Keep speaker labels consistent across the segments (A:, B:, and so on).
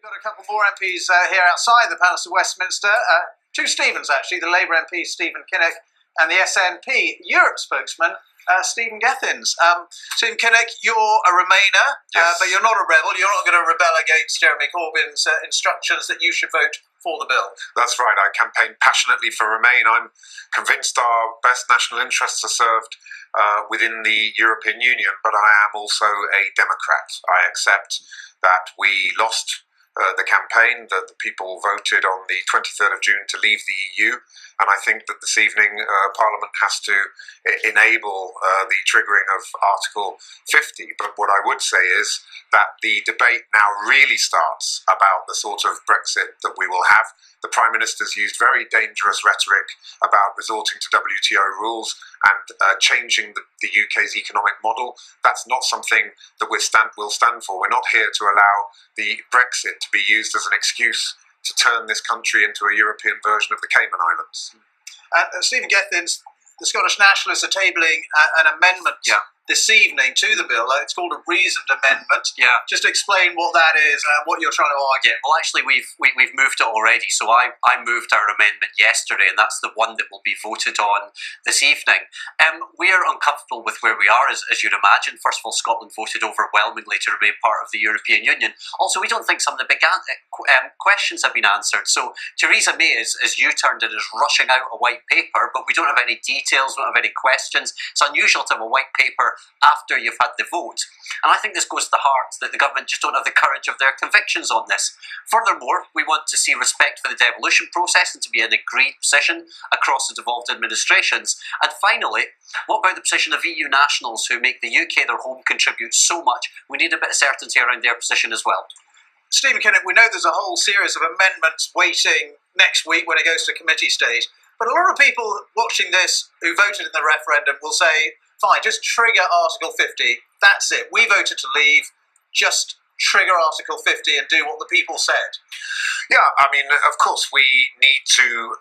A: We've got a couple more MPs here outside the Palace of Westminster. Two Stephens, actually, the Labour MP Stephen Kinnock and the SNP Europe spokesman Stephen Gethins. Stephen Kinnock, you're a Remainer,
B: yes.
A: But you're not a rebel. You're not going to rebel against Jeremy Corbyn's instructions that you should vote for the bill.
B: That's right. I campaign passionately for Remain. I'm convinced our best national interests are served within the European Union, but I am also a Democrat. I accept that we lost the campaign, that the people voted on the 23rd of June to leave the EU, and I think that this evening Parliament has to enable the triggering of Article 50. But what I would say is that the debate now really starts about the sort of Brexit that we will have. The Prime Minister's used very dangerous rhetoric about resorting to WTO rules and changing the UK's economic model. That's not something that we'll stand for. We're not here to allow the Brexit to be used as an excuse to turn this country into a European version of the Cayman Islands.
A: Stephen Gethins, the Scottish Nationalists are tabling an amendment this evening to the bill. It's called a reasoned amendment.
C: Yeah.
A: Just explain what that is and what you're trying to argue.
C: Yeah, well, actually, we've moved it already. So I moved our amendment yesterday, and that's the one that will be voted on this evening. We are uncomfortable with where we are, as you'd imagine. First of all, Scotland voted overwhelmingly to remain part of the European Union. Also, we don't think some of the big questions have been answered. So Theresa May, as you turned it, is rushing out a white paper, but we don't have any details, we don't have any questions. It's unusual to have a white paper after you've had the vote. And I think this goes to the heart that the government just don't have the courage of their convictions on this. Furthermore, we want to see respect for the devolution process and to be an agreed position across the devolved administrations. And finally, what about the position of EU nationals who make the UK their home, contribute so much? We need a bit of certainty around their position as well.
A: Stephen Kinnock, we know there's a whole series of amendments waiting next week when it goes to committee stage. But a lot of people watching this who voted in the referendum will say, fine, just trigger Article 50. That's it. We voted to leave. Just trigger Article 50 and do what the people said.
B: Yeah, I mean, of course, we need to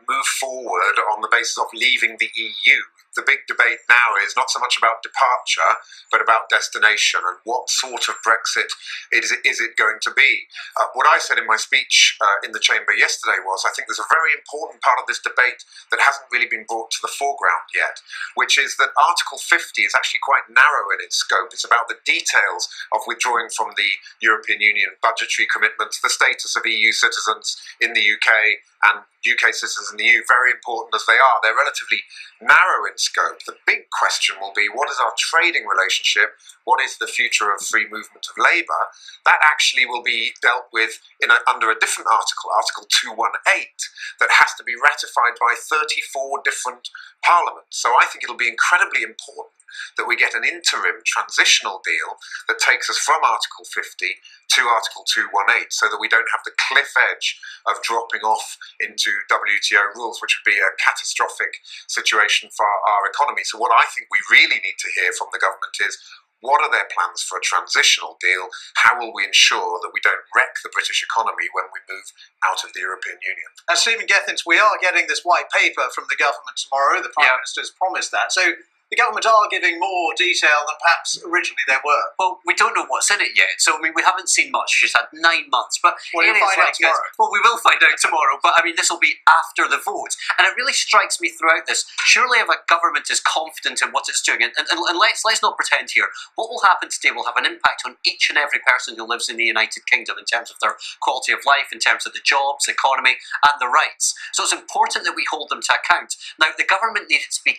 B: move forward on the basis of leaving the EU. The big debate now is not so much about departure, but about destination and what sort of Brexit is it going to be. What I said in my speech in the chamber yesterday was, I think there's a very important part of this debate that hasn't really been brought to the foreground yet, which is that Article 50 is actually quite narrow in its scope. It's about the details of withdrawing from the European Union budgetary commitments, the status of EU citizens in the UK and UK citizens in the EU, very important as they are. They're relatively narrow in scope. The big question will be, what is our trading relationship? What is the future of free movement of labour? That actually will be dealt with under a different article, Article 218, that has to be ratified by 34 different parliaments. So I think it'll be incredibly important that we get an interim transitional deal that takes us from Article 50 to Article 218 so that we don't have the cliff edge of dropping off into WTO rules, which would be a catastrophic situation for our economy. So what I think we really need to hear from the government is, what are their plans for a transitional deal? How will we ensure that we don't wreck the British economy when we move out of the European Union?
A: And Stephen Gethins, we are getting this white paper from the government tomorrow. The Prime Minister has promised that. So the government are giving more detail than perhaps originally they were.
C: Well, we don't know what's in it yet. So, I mean, we haven't seen much. She's had 9 months. But
A: well, you'll find out tomorrow.
C: Well, we will find out tomorrow. But, I mean, this will be after the vote. And it really strikes me throughout this, surely if a government is confident in what it's doing, and let's not pretend here, what will happen today will have an impact on each and every person who lives in the United Kingdom in terms of their quality of life, in terms of the jobs, economy, and the rights. So it's important that we hold them to account. Now, the government needed to be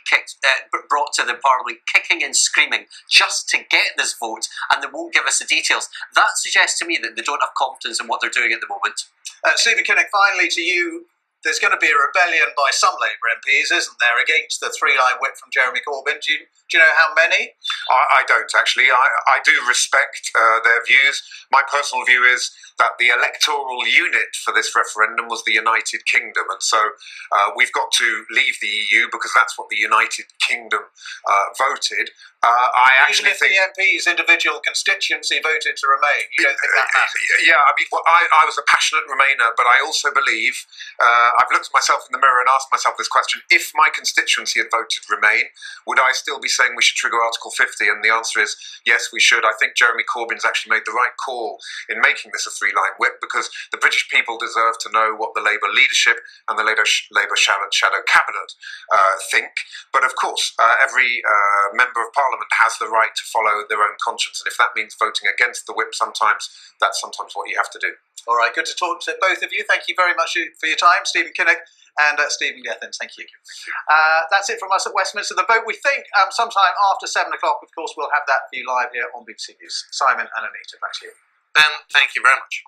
C: brought to the Parliament kicking and screaming just to get this vote, and they won't give us the details. That suggests to me that they don't have confidence in what they're doing at the moment.
A: Stephen Kinnock, finally to you, there's going to be a rebellion by some Labour MPs, isn't there, against the three-line whip from Jeremy Corbyn? Do you know how many?
B: I don't, actually. I do respect their views. My personal view is that the electoral unit for this referendum was the United Kingdom, and so we've got to leave the EU because that's what the United Kingdom voted. I
A: Even
B: actually
A: if
B: think...
A: the MP's individual constituency voted to remain, you don't think that matters?
B: Yeah, I mean, I was a passionate Remainer, but I also believe, I've looked at myself in the mirror and asked myself this question: if my constituency had voted Remain, would I still be saying we should trigger Article 50? And the answer is yes, we should. I think Jeremy Corbyn's actually made the right call in making this a three-line whip, because the British people deserve to know what the Labour leadership and the Labour shadow cabinet think. But of course, every member of Parliament has the right to follow their own conscience, and if that means voting against the whip sometimes, that's sometimes what you have to do.
A: All right, good to talk to both of you. Thank you very much for your time, Stephen Kinnock and Stephen Gethins. Thank you. That's it from us at Westminster. The vote, we think, sometime after 7 o'clock. Of course, we'll have that for you live here on BBC News. Simon and Anita, back to you.
D: Ben, thank you very much.